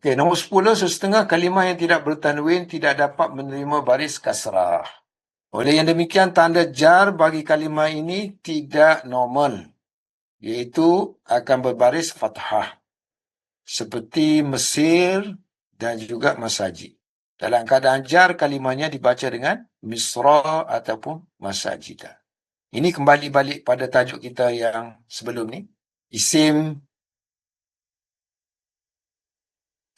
Okey, nombor 10, sesetengah kalimah yang tidak bertanwin tidak dapat menerima baris kasrah. Oleh yang demikian, tanda jar bagi kalimah ini tidak normal, iaitu akan berbaris fathah, seperti Mesir dan juga masajid. Dalam keadaan jar, kalimahnya dibaca dengan misra ataupun masajida. Ini kembali balik pada tajuk kita yang sebelum ni. Isim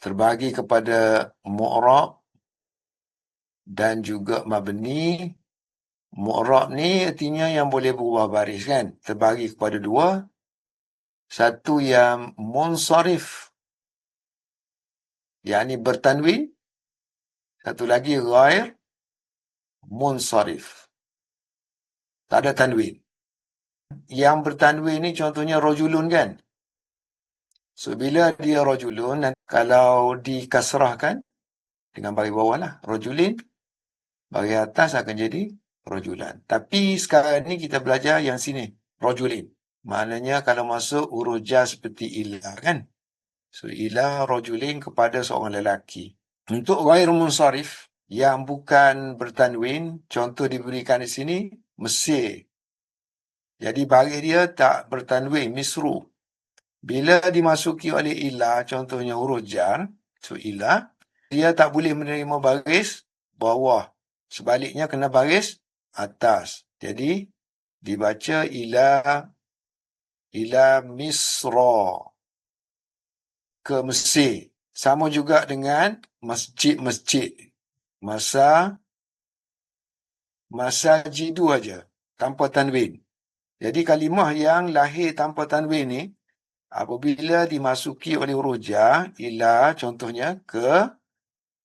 terbagi kepada mu'rab dan juga mabni. Mu'rab ni artinya yang boleh berubah baris kan. Terbagi kepada dua. Satu yang munsharif, yakni bertanwin. Satu lagi ghair munsharif, tak ada tanwin. Yang bertanwin ni contohnya rajulun kan. So, bila dia rajulun, kalau dikasrahkan dengan baris bawah lah, rajulin, baris atas akan jadi rajulan. Tapi sekarang ni kita belajar yang sini, rajulin. Maknanya kalau masuk huruf jar seperti ila kan. So, ila rajulin kepada seorang lelaki. Untuk ghair munsharif yang bukan bertanwin, contoh diberikan di sini, Mesir. Jadi baris dia tak bertanwin, misru. Bila dimasuki oleh ila, contohnya huruf jar, so ila, dia tak boleh menerima baris bawah. Sebaliknya kena baris atas. Jadi dibaca ila misra, ke Mesir. Sama juga dengan masjid-masjid. Masajidu aja, tanpa tanwin. Jadi kalimah yang lahir tanpa tanwin ni, apabila dimasuki oleh huruf jar, ila contohnya ke,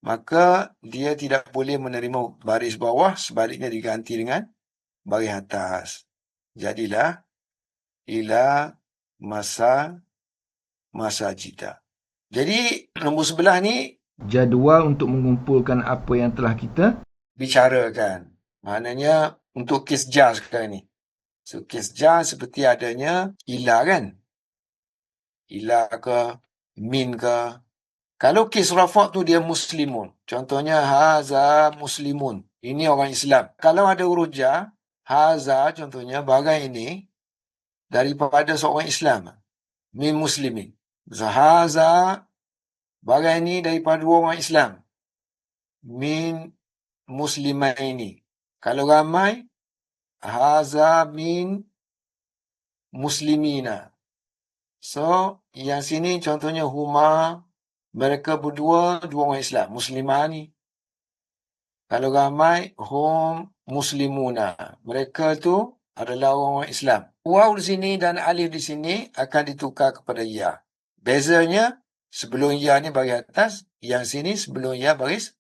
maka dia tidak boleh menerima baris bawah, sebaliknya diganti dengan baris atas. Jadilah ila masajida. Jadi nombor 11 ni Jadual untuk mengumpulkan apa yang telah kita bicarakan. Maknanya untuk kes jar sekarang ni. So kes jar seperti adanya ila kan. Ila ke, min ke. Kalau kes rafa' tu dia muslimun. Contohnya haza muslimun. Ini orang Islam. Kalau ada huruf jar, haza contohnya bagai ini daripada seorang Islam. Min muslimin. So, haza bagai ini daripada dua orang Islam. Min muslimaini. Kalau ramai, haza min muslimina. So, yang sini contohnya huma, mereka berdua, dua orang Islam. Muslimani. Kalau ramai, hum muslimuna. Mereka tu adalah orang Islam. Waw di sini dan alif di sini akan ditukar kepada ya. Bezanya, sebelum ya ni baris atas, yang sini sebelum ya baris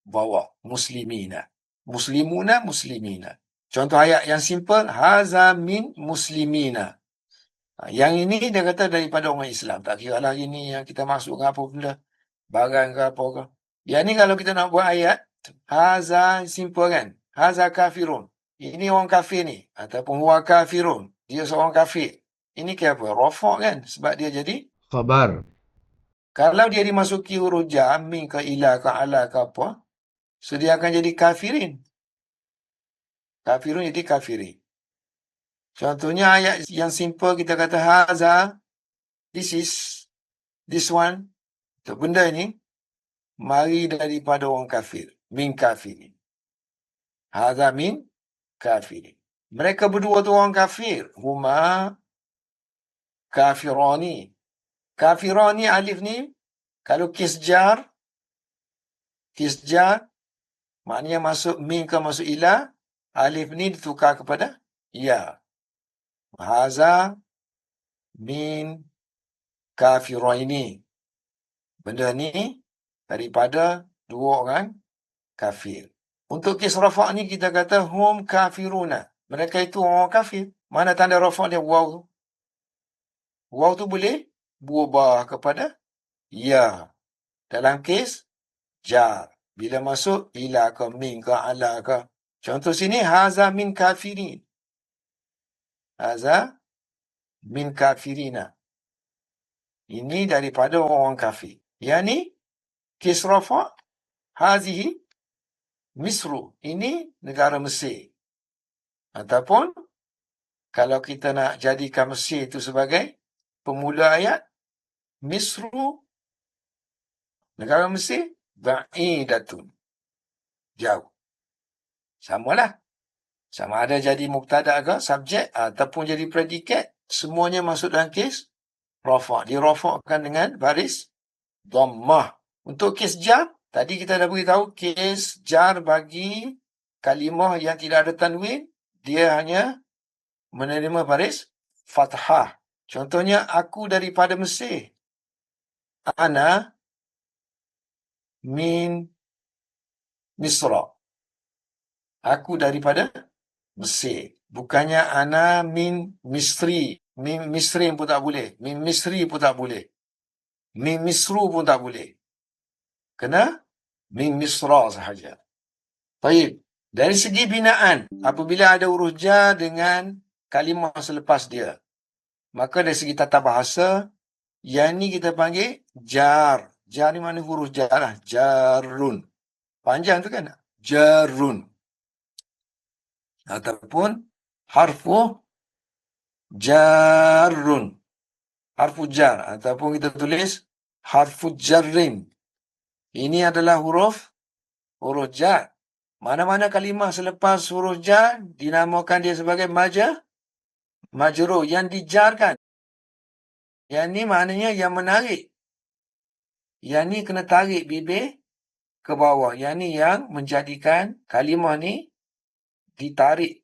bawah. Muslimina. Muslimuna, muslimina. Contoh ayat yang simple, haza min muslimina. Yang ini dia kata daripada orang Islam. Tak kira lah ini yang kita masukkan apa benda. Barang ke apa ke. Yang ni kalau kita nak buat ayat, haza simple kan. Haza kafirun. Ini orang kafir ni. Ataupun huwa kafirun. Dia seorang kafir. Ini ke apa? Rafaq kan. Sebab dia jadi. khabar. Kalau dia dimasuki huruf jar, min ke ila ke ala ke apa. So dia akan jadi kafirin. Kafirun jadi kafirin. Contohnya ayat yang simple kita kata haza. This one. Benda ini. Mari daripada orang kafir. Min kafirin. Haza min kafirin. Mereka berdua tu orang kafir. Huma kafirani. Kafirani alif ni, kalau kisjar, maknanya masuk min ke masuk ila, alif ni ditukar kepada ya. Haza min kafiraini. Benda ni daripada dua orang kafir. Untuk kes rafa' ni kita kata hum kafiruna. Mereka itu orang kafir. Mana tanda rafa' dia waw tu? Waw tu boleh berubah kepada ya. Dalam kes jar. Bila masuk ila ke min ke ala ke. Contoh sini haza min kafirin. Haza min kafirina. Ini daripada orang kafir. Yang ni Kes rafa' hazihi Misru. Ini negara Mesir. Ataupun kalau kita nak jadikan Mesir itu sebagai pemula ayat, Misru, negara Mesir, ba'idatun. Jauh. Samalah. Sama ada jadi mubtada ke, subjek, ataupun jadi predikat, semuanya masuk dalam kes rafa'. Dirafa'kan dengan baris dhammah. Untuk kes jar, tadi kita dah beritahu, kes jar bagi kalimah yang tidak ada tanwin, dia hanya menerima baris fathah. Contohnya, aku daripada Mesir. Ana min Misra. Aku daripada Mesir. Bukannya ana min Misri. Min Misri pun tak boleh. Min Misri pun tak boleh. Min Misru pun tak boleh. Kena min Misra sahaja. Baik. Dari segi binaan, apabila ada huruf jar dengan kalimah selepas dia, maka dari segi tata bahasa, yang ni kita panggil jar. Jar ni mana huruf jar lah. Jarun. Panjang tu kan? Jarun. Ataupun harfu jarun. Harfu jar. Ataupun kita tulis harfu jarrin. Ini adalah huruf jar. Mana-mana kalimah selepas huruf jar dinamakan dia sebagai majrur, yang dijarkan. Yang ni maknanya yang menarik. Yang ni kena tarik bibir ke bawah. Yang ni yang menjadikan kalimah ni ditarik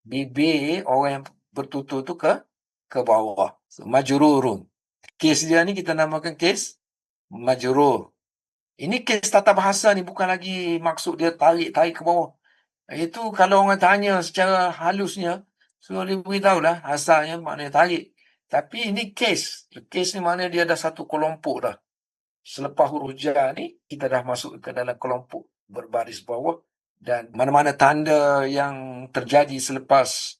bibir orang yang bertutur tu ke bawah. So, majrurun. Kes dia ni kita namakan kes majrur. Ini kes tata bahasa ni, bukan lagi maksud dia tarik ke bawah. Itu kalau orang tanya secara halusnya, so dia beritahulah asalnya maknanya tarik. Tapi ini kes. Kes ni maknanya dia dah satu kelompok dah. Selepas huruf jar ni, kita dah masuk ke dalam kelompok berbaris bawah. Dan mana-mana tanda yang terjadi selepas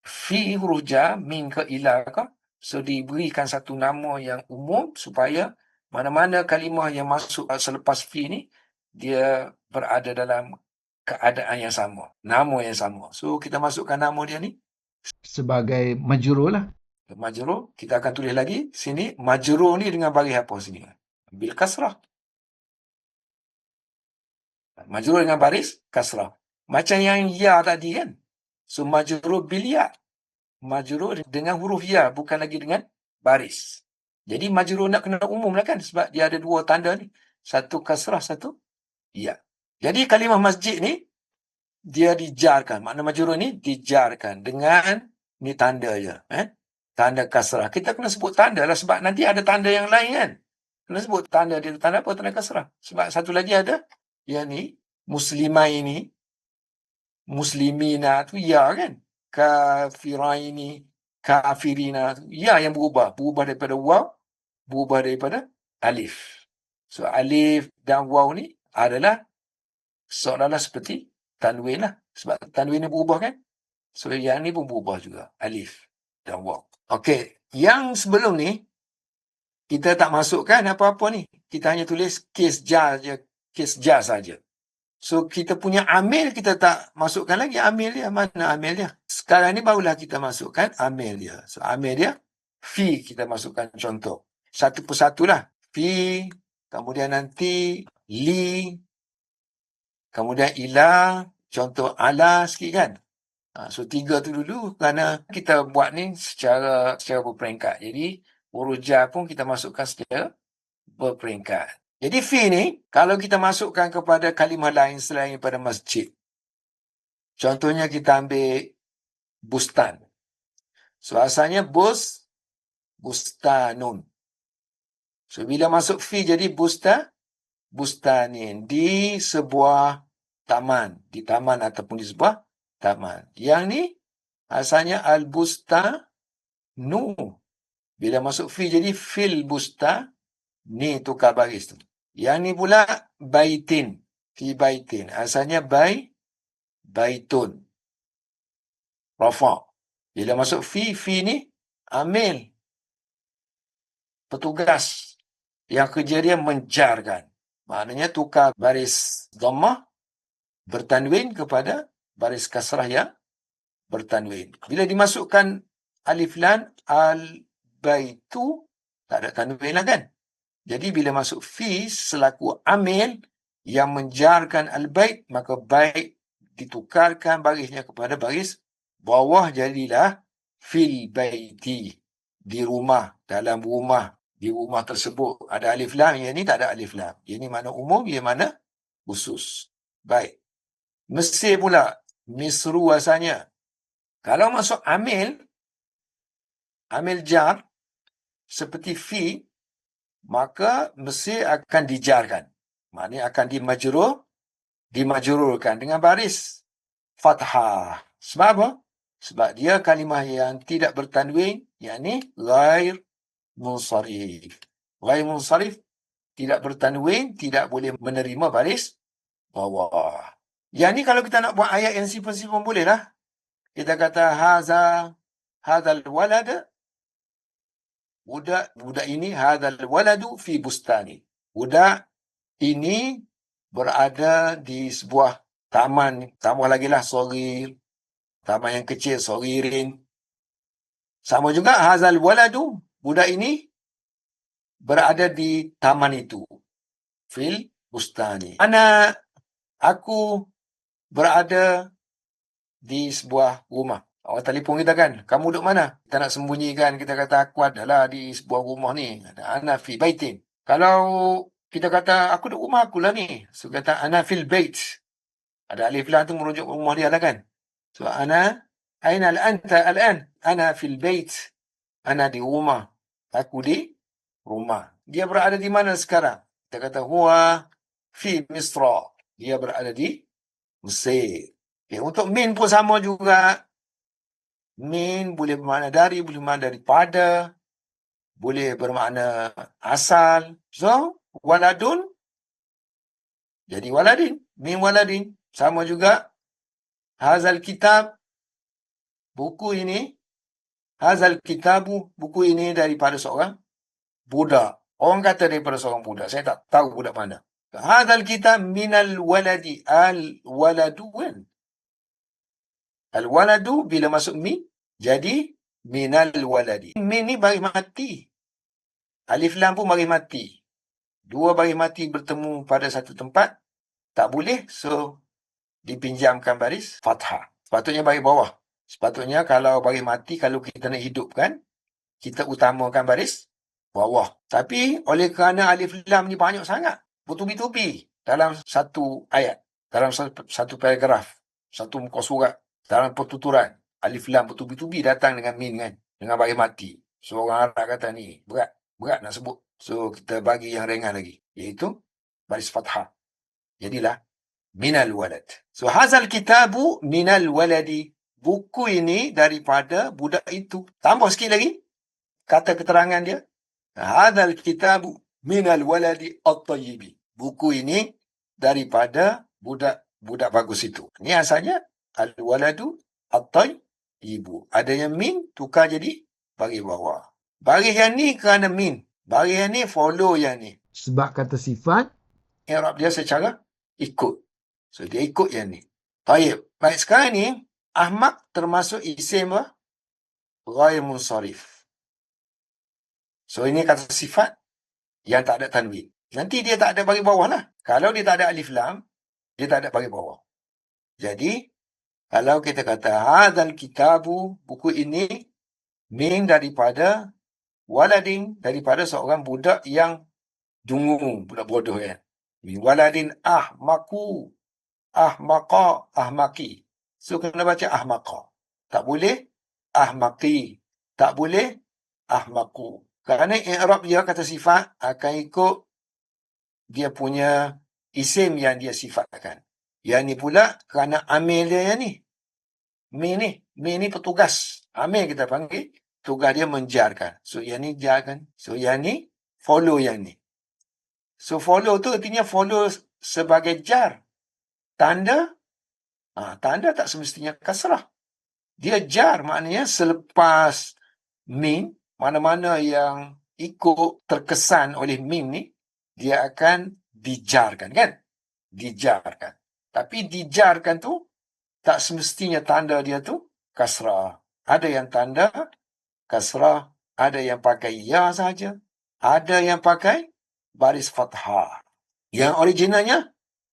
fi huruf jar, min ke ila ke, so diberikan satu nama yang umum supaya mana-mana kalimah yang masuk selepas fi ni, dia berada dalam keadaan yang sama, nama yang sama. So kita masukkan nama dia ni Sebagai majrur lah. majrur. Kita akan tulis lagi sini, majrur ni dengan baris apa sini? Bil kasrah. Majrur dengan baris kasrah. Macam yang ya tadi kan. So majrur bil ya. Majrur dengan huruf ya, bukan lagi dengan baris. Jadi majrur nak kena umum lah kan, sebab dia ada dua tanda ni. Satu kasrah, satu ya. Jadi kalimah masjid ni, dia dijarkan. Makna majrur ni dijarkan dengan ni tanda je. Tanda kasrah. Kita kena sebut tanda lah, sebab nanti ada tanda yang lain kan. Kena sebut tanda dia. Tanda apa? Tanda kasrah. Sebab satu lagi ada, yang ni, muslimah ini, muslimina tu ya kan. Kafiraini, kafirina, ya yang berubah daripada waw, berubah daripada alif. So alif dan waw ni adalah seolah-olah seperti tanwin lah, sebab tanwin ni berubah kan. So yang ni pun berubah juga, alif dan waw. Okey, yang sebelum ni kita tak masukkan apa-apa ni, kita hanya tulis kes jar je, kes jar saja. So, kita punya amil kita tak masukkan lagi amil dia. Mana amil dia? Sekarang ni barulah kita masukkan amil dia. So, amil dia, fi kita masukkan contoh. Satu persatulah. Fi, kemudian nanti li, kemudian ila, contoh ala sikit kan. So, 3 tu dulu kerana kita buat ni secara berperingkat. Jadi, huruf jar pun kita masukkan secara berperingkat. Jadi fi ni, kalau kita masukkan kepada kalimah lain selain pada masjid. Contohnya kita ambil bustan. So asalnya bustanun. So bila masuk fi jadi bustanin. Di sebuah taman. Di taman ataupun di sebuah taman. Yang ni asalnya al-bustanu. Bila masuk fi jadi fil busta. Ni tukar baris tu. Yang ni pula baitin. Fi baitin. Asalnya baitun. Rafa'. Bila masuk fi ni amil. Petugas. Yang kerja dia menjarkan. Maknanya tukar baris dhammah bertanwin kepada baris kasrah yang bertanwin. Bila dimasukkan alif lam, al-baitu, tak ada tanwin lah kan. Jadi bila masuk fi selaku amil yang menjarkan al-bait, maka bait ditukarkan barisnya kepada baris bawah, jadilah fil baiti, di rumah, dalam rumah, di rumah tersebut ada alif lam. Yang ni tak ada alif lam. Yang ni mana umum, yang mana khusus. Baik. Mesir pula, misru asalnya. Kalau masuk amil jar seperti fi, maka Mesir akan dijarkan. Maknanya akan dimajrurkan dengan baris fathah. Sebab apa? Sebab dia kalimah yang tidak bertanwin, yakni ghair munsharif. Ghair munsharif, tidak bertanwin, tidak boleh menerima baris bawah. Yang ni kalau kita nak buat ayat yang simple-simple boleh lah. Kita kata hazal walad, budak ini, hadzal waladu fi bustani. Budak ini berada di sebuah taman, tambah lagi lah soghir, taman yang kecil, soghirin. Sama juga hadzal waladu, budak ini berada di taman itu, fil bustani. Aku berada di sebuah rumah. Orang telefon kita kan, kamu duduk mana? Kita nak sembunyikan, kita kata aku adalah di sebuah rumah ni. Ana fi baitin. Kalau kita kata aku duduk rumah aku lah ni. So kata ana fil bait. Ada alif lam tu merujuk rumah dia lah kan. So ana, aina anta al'an? Ana fil bait. Ana di rumah. Aku di rumah. Dia berada di mana sekarang? Kita kata huwa fi Misra. Dia berada di Mesir. Okay, untuk min pun sama juga. Min boleh bermakna dari, boleh bermakna daripada, boleh bermakna asal. So, waladun jadi waladin. Min waladin. Sama juga. Hazal kitab, buku ini. Hazal kitabu, buku ini daripada seorang budak. Orang kata daripada seorang budak. Saya tak tahu budak mana. Hazal kitab minal waladi. Al-waladu kan. Al-waladu bila masuk min, jadi minal waladi. Min ni baris mati. Alif lam pun baris mati. Dua baris mati bertemu pada satu tempat, tak boleh, so dipinjamkan baris fathah. Sepatutnya baris bawah. Sepatutnya kalau baris mati, kalau kita nak hidupkan, kita utamakan baris bawah. Tapi oleh kerana alif lam ni banyak sangat, bertubi-tubi dalam satu ayat, dalam satu paragraf, satu muka surat, dalam pertuturan, alif lam bertubi-tubi datang dengan min kan, dengan baris mati. So orang Arab kata ni berat nak sebut. So kita bagi yang ringan lagi, iaitu baris fathah. Jadilah minal walad. So hazal kitabu minal waladi. Buku ini daripada budak itu. Tambah sikit lagi kata keterangan dia. Hazal kitabu minal waladi at-tayyibi. Buku ini daripada budak bagus itu. Ini asalnya al-waladu at-tayyibu. Adanya min tukar jadi baris bawah. Baris yang ni kerana min. Baris yang ni follow yang ni. Sebab kata sifat, i'rab dia secara ikut. So dia ikut yang ni. Baik, sekarang ni Ahmad termasuk isim ghair munsharif. So ini kata sifat yang tak ada tanwin. Nanti dia tak ada baris bawah lah. Kalau dia tak ada alif lam, dia tak ada baris bawah. Jadi kalau kita kata hadzal kitabu, buku ini, min daripada waladin, daripada seorang budak yang dungu, budak bodoh kan. Min waladin ahmaku, ahmaqa, ahmaki. So kena baca ahmaqa. Tak boleh ahmaqi. Tak boleh ahmaku. Kerana i'rab dia kata sifat akan ikut dia punya isim yang dia sifatkan. Yang ni pula kerana amil dia yang ni. Min ni petugas. Amil kita panggil, tugas dia menjarkan. So yang ni jarkan. So yang ni follow yang ni. So follow tu artinya follow sebagai jar. Tanda tak semestinya kasrah. Dia jar, maknanya selepas min, mana-mana yang ikut terkesan oleh min ni, dia akan dijarkan, kan? Dijarkan. Tapi dijarkan tu tak semestinya tanda dia tu kasrah. Ada yang tanda kasrah, ada yang pakai ya saja, ada yang pakai baris fathah. Yang originalnya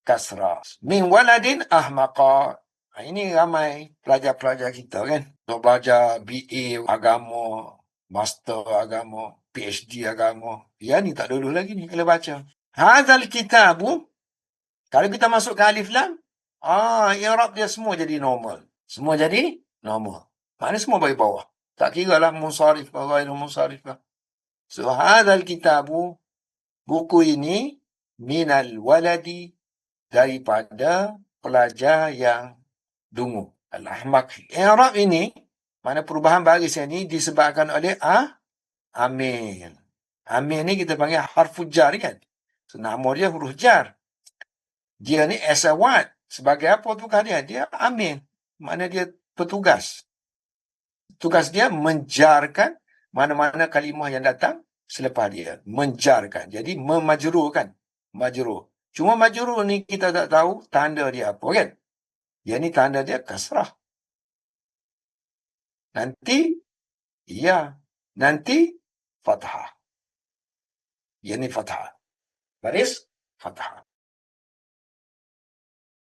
kasrah. Min waladin ahmaqa. Ini ramai pelajar-pelajar kita, kan? Untuk belajar BA agama, Master agama, PhD agama. Ya ni tak dulu lagi ni kalau baca. Hadzal kitabu. Kalau kita masuk ke alif lam, i'rab dia semua jadi normal. Semua jadi normal. Maknanya semua bagi bawah. Tak kira lah munsharif ke ghairu munsharif ke. So, hadzal kitabu, buku ini, minal waladi, daripada pelajar yang dungu. Al-ahmaq. I'rab ini, mana perubahan baris ini disebabkan oleh amil. Amil ni kita panggil harfu jar, kan? So, nama dia huruf jar. Dia ni as a what? Sebagai apa tugas dia? Dia amil. Mana dia petugas. Tugas dia menjarkan mana-mana kalimah yang datang selepas dia. Menjarkan. Jadi memajrurkan. Majrur. Cuma majrur ni kita tak tahu tanda dia apa, kan? Yang ni tanda dia kasrah. Nanti, ya. Nanti, fathah. Yang ni fathah. Baris, fathah.